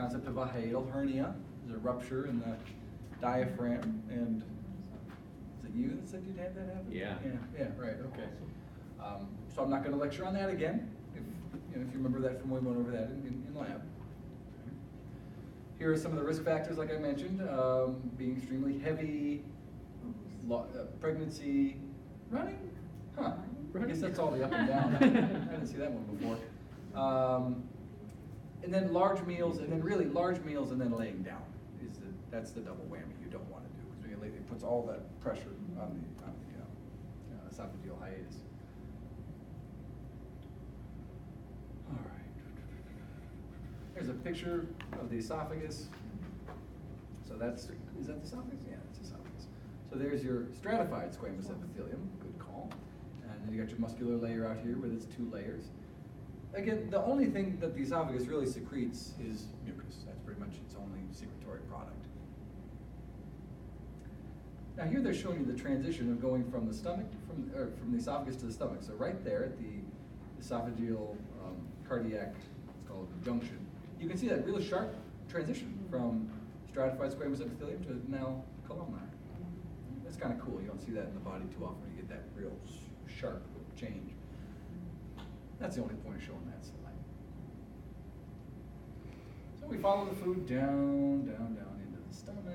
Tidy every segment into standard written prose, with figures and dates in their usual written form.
concept of a hiatal hernia. There's a rupture in the diaphragm, and is it you that said you'd had that happen? Yeah. Yeah, right, okay. So I'm not going to lecture on that again, if you remember that from when we went over that in lab. Here are some of the risk factors, like I mentioned, being extremely heavy, pregnancy, running? Huh, I guess that's all the up and down. I didn't see that one before. And then large meals, and then really large meals and then laying down. That's the double whammy you don't want to do, because it puts all that pressure on the esophageal hiatus. All right. Here's a picture of the esophagus. So is that the esophagus? Yeah, that's esophagus. So there's your stratified squamous epithelium, good call. And then you got your muscular layer out here with its 2 layers. Again, the only thing that the esophagus really secretes is mucus. That's pretty much its only secretory product. Now here they're showing you the transition of going from the stomach, from the esophagus to the stomach. So right there at the esophageal cardiac, it's called junction, you can see that really sharp transition from stratified squamous epithelium to now columnar. That's kind of cool. You don't see that in the body too often. You get that real sharp change. That's the only point of showing that slide. So we follow the food down, down, down into the stomach.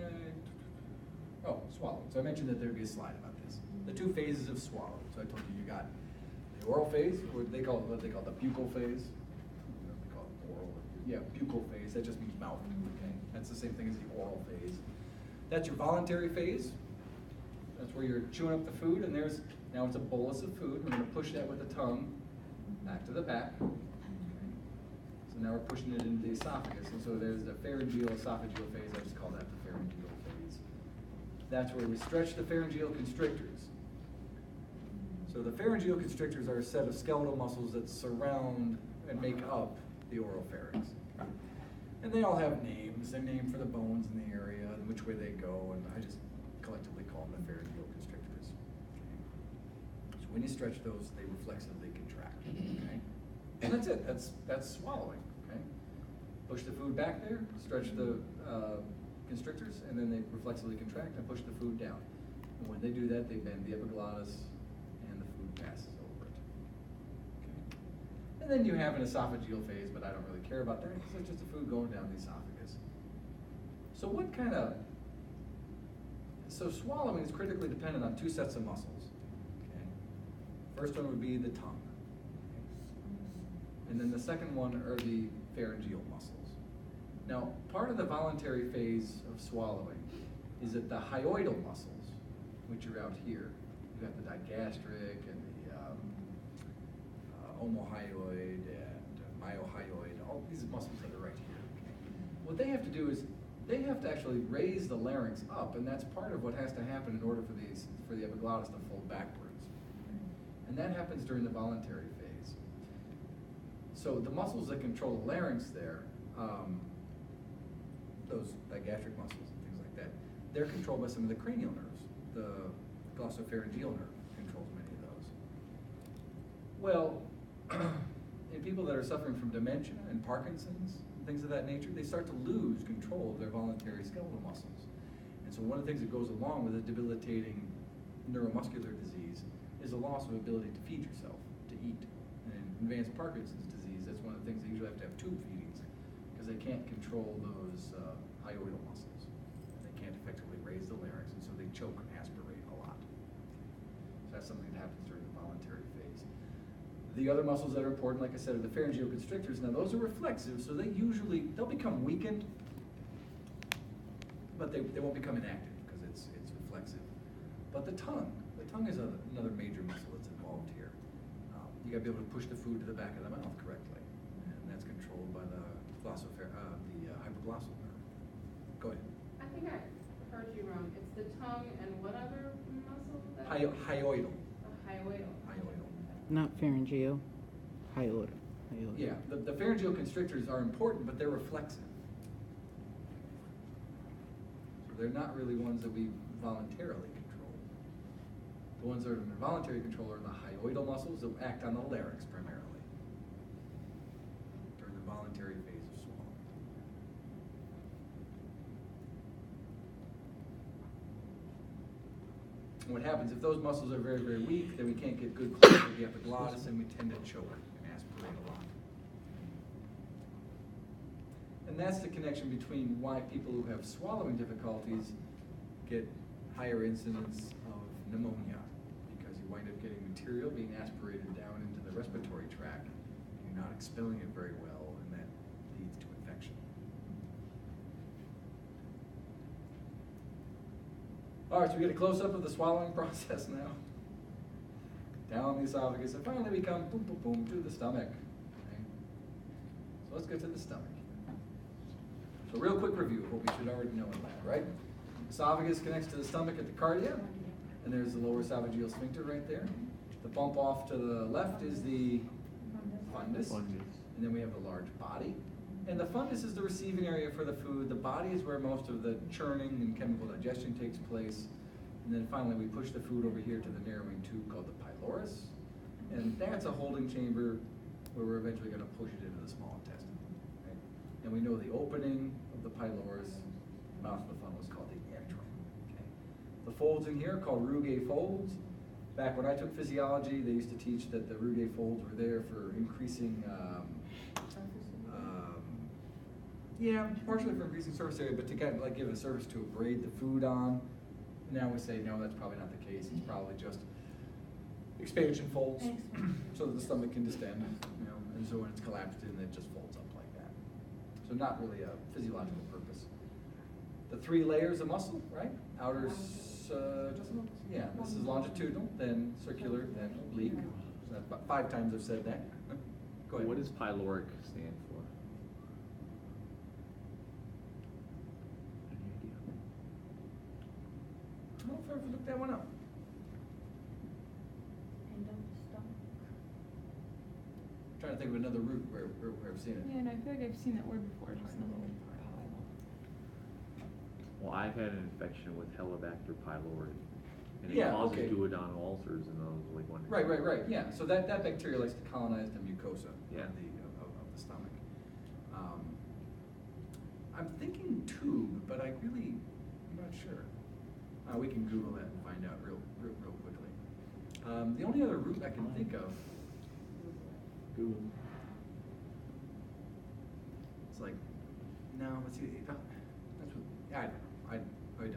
Oh, swallowing. So I mentioned that there'd be a slide about this. The 2 phases of swallowing. So I told you got the oral phase, what they call the buccal phase. They call it oral. Yeah, buccal phase. That just means mouth. Okay, that's the same thing as the oral phase. That's your voluntary phase. That's where you're chewing up the food, and now it's a bolus of food. We're going to push that with the tongue back to the back. Okay. So now we're pushing it into the esophagus, and so there's the pharyngeal esophageal phase. I just call that the pharyngeal phase. That's where we stretch the pharyngeal constrictors. So the pharyngeal constrictors are a set of skeletal muscles that surround and make up the oropharynx. And they all have names. They're named for the bones in the area and which way they go, and I just collectively call them the pharyngeal constrictors. Okay. So when you stretch those, they reflexively contract. Okay? And that's it. That's swallowing. Okay? Push the food back there, stretch the constrictors, and then they reflexively contract and push the food down. And when they do that, they bend the epiglottis, and the food passes over it. Okay. And then you have an esophageal phase, but I don't really care about that because it's just the food going down the esophagus. So so swallowing is critically dependent on 2 sets of muscles. Okay. First one would be the tongue. Okay. And then the second one are the pharyngeal muscles. Now, part of the voluntary phase of swallowing is that the hyoidal muscles, which are out here, you've got the digastric and the omohyoid and myohyoid, all these muscles that are right here. What they have to do is they have to actually raise the larynx up, and that's part of what has to happen in order for the epiglottis to fold backwards. And that happens during the voluntary phase. So the muscles that control the larynx there, those digastric muscles and things like that, they're controlled by some of the cranial nerves. The glossopharyngeal nerve controls many of those. Well, in people that are suffering from dementia and Parkinson's, things of that nature, they start to lose control of their voluntary skeletal muscles. And so one of the things that goes along with a debilitating neuromuscular disease is a loss of ability to feed yourself, to eat. And in advanced Parkinson's disease, that's one of the things they usually have to have tube feedings because they can't control those hyoidal muscles. They can't effectively raise the larynx, and so they choke and aspirate a lot. So that's something that happens during the voluntary phase. The other muscles that are important, like I said, are the pharyngeal constrictors. Now those are reflexive, so they'll become weakened, but they won't become inactive because it's reflexive. But the tongue is another major muscle that's involved here. You got to be able to push the food to the back of the mouth correctly, and that's controlled by the hypoglossal nerve. Go ahead. I think I heard you wrong. It's the tongue and what other muscle? Hyoidal. Hyoidal. Hyoidal. Not pharyngeal, hyoidal. Yeah, the pharyngeal constrictors are important, but they're reflexive. So they're not really ones that we voluntarily control. The ones that are in voluntary control are the hyoidal muscles that act on the larynx primarily during the voluntary phase of swallowing. And what happens, if those muscles are very, very weak, then we can't get good closure of the epiglottis, and we tend to choke and aspirate a lot. And that's the connection between why people who have swallowing difficulties get higher incidence of pneumonia, because you wind up getting material being aspirated down into the respiratory tract. You're not expelling it very well, and that leads to infection. All right, so we get a close-up of the swallowing process now. Down the esophagus, and finally we come boom, boom, boom to the stomach. Okay. So let's get to the stomach. So real quick review of what we should already know in that, right? Esophagus connects to the stomach at the cardia, and there's the lower esophageal sphincter right there. The bump off to the left is the fundus, and then we have the large body. And the fundus is the receiving area for the food. The body is where most of the churning and chemical digestion takes place. And then finally we push the food over here to the narrowing tube called the pylorus. And that's a holding chamber where we're eventually going to push it into the small intestine. Right? And we know the opening of the pylorus, mouth of the funnel, is called the antrum. Okay? The folds in here are called rugae folds. Back when I took physiology, they used to teach that the rugae folds were there for increasing partially for increasing surface area, but to kind of like give a surface to abrade the food on. Now we say, no, that's probably not the case. It's probably just expansion folds so that the stomach can distend, and so when it's collapsed in, it just folds up like that. So not really a physiological purpose. The 3 layers of muscle, right? Outer, this is longitudinal, then circular, then oblique. So that's about 5 times I've said that. Go ahead. What does pyloric stand for? I don't know if I ever looked that one up. End of the stomach. I'm trying to think of another root where I've seen it. Yeah, and I feel like I've seen that word before. Just not Well, I've had an infection with Helicobacter pylori, and it Yeah, causes okay. duodenal ulcers in those, like when. Right. Yeah. So that bacteria likes to colonize the mucosa Yeah. of the stomach. I'm thinking tube, but I'm not sure. We can Google that and find out real quickly. The only other root I can think of, Google. it's like, no, let's see. That's what, I don't know.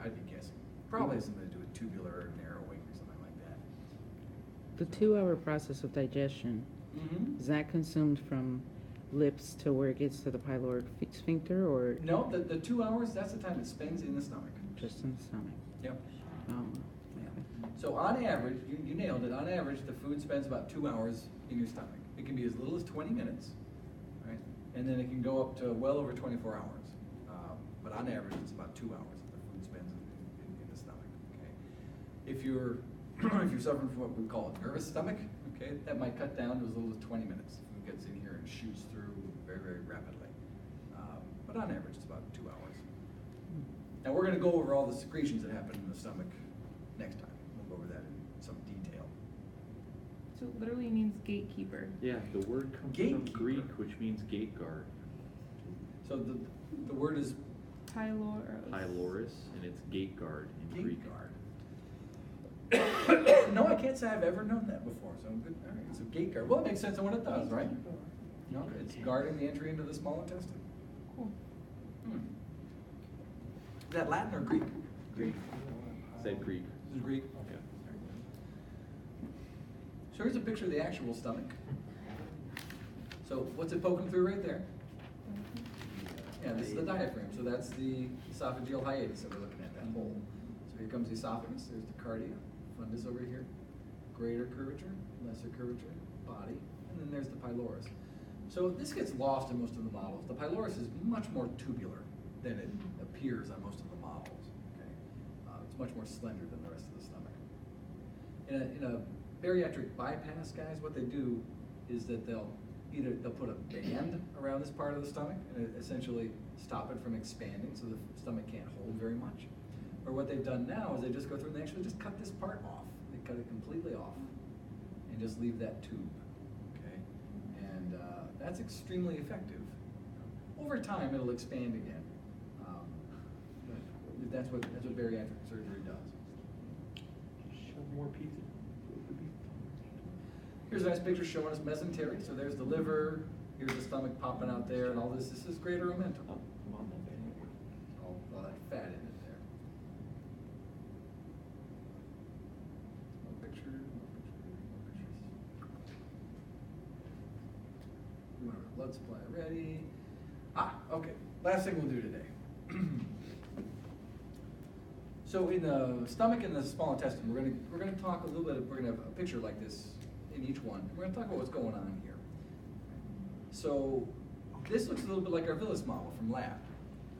I'd be guessing. Probably has something to do with tubular or narrowing or something like that. The 2-hour process of digestion, Mm-hmm. is that consumed from lips to where it gets to the pyloric sphincter, or No, the 2 hours, that's the time it spends in the stomach. just in the stomach? Yep. Oh, Yeah. So on average, you nailed it, on average, the food spends about 2 hours in your stomach. It can be as little as 20 minutes, right? And then it can go up to well over 24 hours. But on average, it's about 2 hours that the food spends in the stomach, okay? If you're suffering from what we call a nervous stomach, okay, that might cut down to as little as 20 minutes. Food gets in here and shoots through very, very rapidly. But on average, it's about 2 hours. Now we're going to go over all the secretions that happen in the stomach next time. We'll go over that in some detail. So it literally means gatekeeper. Yeah, the word comes Gatekeeper. from Greek, which means gate guard. So the word is Pylorus, and it's gate guard in Greek. gate guard. No, I can't say I've ever known that before, so I'm good. All right, so gate guard. Well, it makes sense on what it does, right? No, it's guarding the entry into the small intestine. Cool. Is that Latin or Greek? Greek. Said Greek. This is Greek? Yeah. So here's a picture of the actual stomach. So what's it poking through right there? Yeah, this is the diaphragm. So that's the esophageal hiatus that we're looking at, that hole. So here comes the esophagus. There's the cardia, fundus over here. Greater curvature, lesser curvature, body, and then there's the pylorus. So this gets lost in most of the models. The pylorus is much more tubular than it appears on most of the models. Okay? It's much more slender than the rest of the stomach. In a bariatric bypass, guys, what they do is that they'll put a band around this part of the stomach and essentially stop it from expanding so the stomach can't hold very much. Or what they've done now is they just go through and they actually just cut this part off. They cut it completely off and just leave that tube. Okay? And that's extremely effective. Over time, it'll expand again. But that's what bariatric surgery does. more pizza. Here's a nice picture showing us mesentery. So there's the liver, here's the stomach popping out there, and all this. This is greater omentum. All that fat in it there. More pictures, more pictures. We want our blood supply ready. Okay. Last thing we'll do today. So in the stomach and the small intestine, we're gonna talk a little bit. We're gonna have a picture like this in each one. We're gonna talk about what's going on here. So this looks a little bit like our villus model from lab,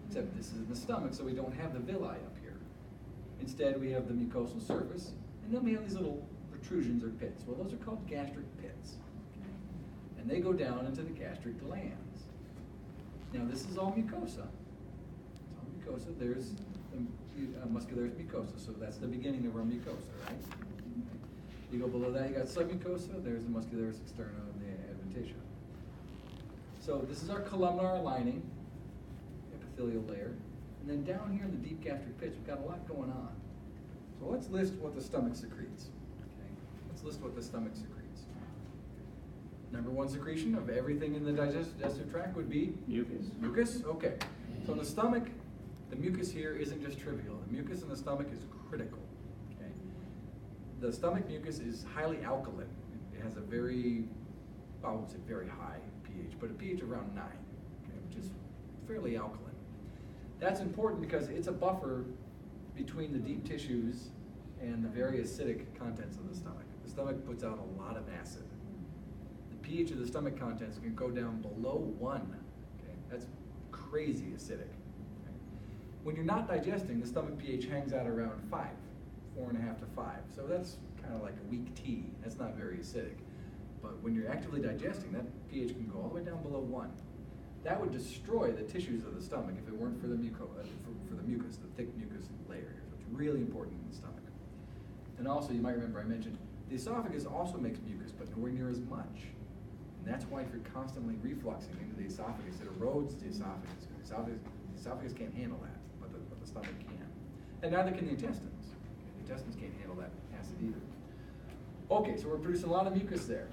except this is in the stomach, so we don't have the villi up here. Instead, we have the mucosal surface, and then we have these little protrusions or pits. Well, those are called gastric pits, and they go down into the gastric glands. Now, this is all mucosa. It's all mucosa. There's the muscularis mucosa, so that's the beginning of our mucosa, right? You go below that, you got submucosa. There's the muscularis externa and the adventitia. So this is our columnar lining, epithelial layer, and then down here in the deep gastric pits, we've got a lot going on. So let's list what the stomach secretes. Okay? Let's list what the stomach secretes. Number one secretion of everything in the digestive tract would be? Mucus. Mucus? Okay. So in the stomach, the mucus here isn't just trivial. The mucus in the stomach is critical. Okay? The stomach mucus is highly alkaline. It has a very, I won't say very high pH, but a pH around 9, okay, which is fairly alkaline. That's important because it's a buffer between the deep tissues and the very acidic contents of the stomach. The stomach puts out a lot of acid. The pH of the stomach contents can go down below 1. Okay? That's crazy acidic. Okay? When you're not digesting, the stomach pH hangs out around 5, 4.5 to 5. So that's kind of like a weak tea. That's not very acidic. But when you're actively digesting, that pH can go all the way down below 1. That would destroy the tissues of the stomach if it weren't for the for the mucus, the thick mucus layer here. So it's really important in the stomach. And also, you might remember I mentioned the esophagus also makes mucus, but nowhere near as much. And that's why if you're constantly refluxing into the esophagus, it erodes the esophagus. The esophagus can't handle that, but the stomach can. And neither can the intestines. The intestines can't handle that acid either. Okay, so we're producing a lot of mucus there.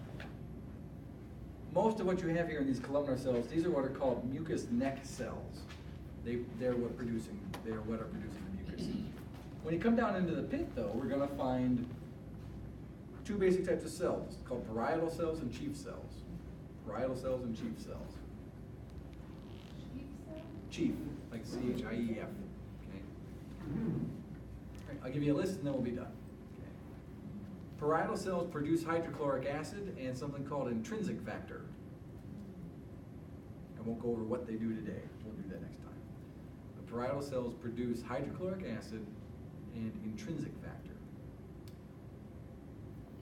Most of what you have here in these columnar cells, these are what are called mucus neck cells. They're what are producing the mucus. When you come down into the pit, though, we're going to find two basic types of cells called parietal cells and chief cells. Parietal cells and chief cells. Chief cell? Chief, like C-H-I-E-F. Okay. All right, I'll give you a list and then we'll be done. Okay. Parietal cells produce hydrochloric acid and something called intrinsic factor. I won't go over what they do today. We'll do that next time. The parietal cells produce hydrochloric acid and intrinsic factor.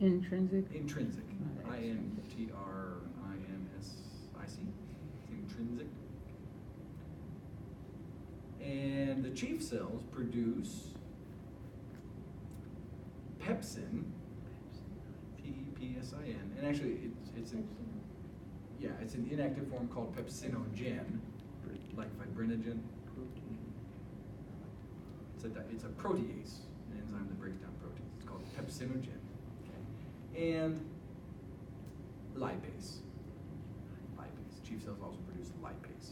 Intrinsic? Intrinsic. I-N-T-R-I-N-S-I-C. Intrinsic. And the chief cells produce pepsin, P-E-P-S-I-N, and actually it's an inactive form called pepsinogen, like fibrinogen. It's a protease, an enzyme that breaks down proteins. It's called pepsinogen. Okay. And lipase. Lipase. Chief cells also produce lipase.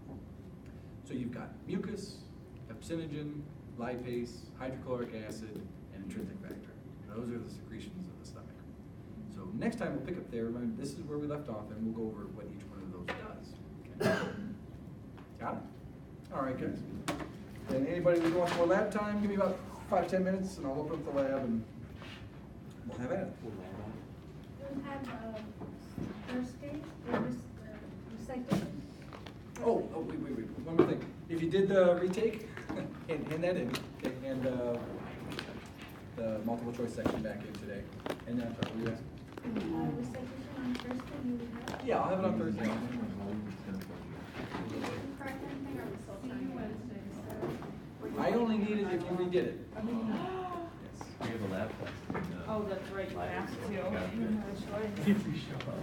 Okay. So you've got mucus, pepsinogen, lipase, hydrochloric acid, and intrinsic factor. Those are the secretions of the stomach. So next time we'll pick up there. Remember, this is where we left off, and we'll go over what each one of those does. Okay. Got it? All right, guys. And anybody who wants more lab time, give me about 5-10 minutes, and I'll open up the lab, and we'll have at it. You have first aid, recycling? Oh, wait. One more thing. If you did the retake, hand that in. Okay, and the multiple choice section back in today. And then, what were you asking? Recycling on Thursday, you would have? Yeah, I'll have it on Thursday. Correct anything, or are we still trying Wednesday? I only need it if you redid it. Yes. We have a lab test. Oh, that's right, you asked to. Yeah. You have a choice. If we show up.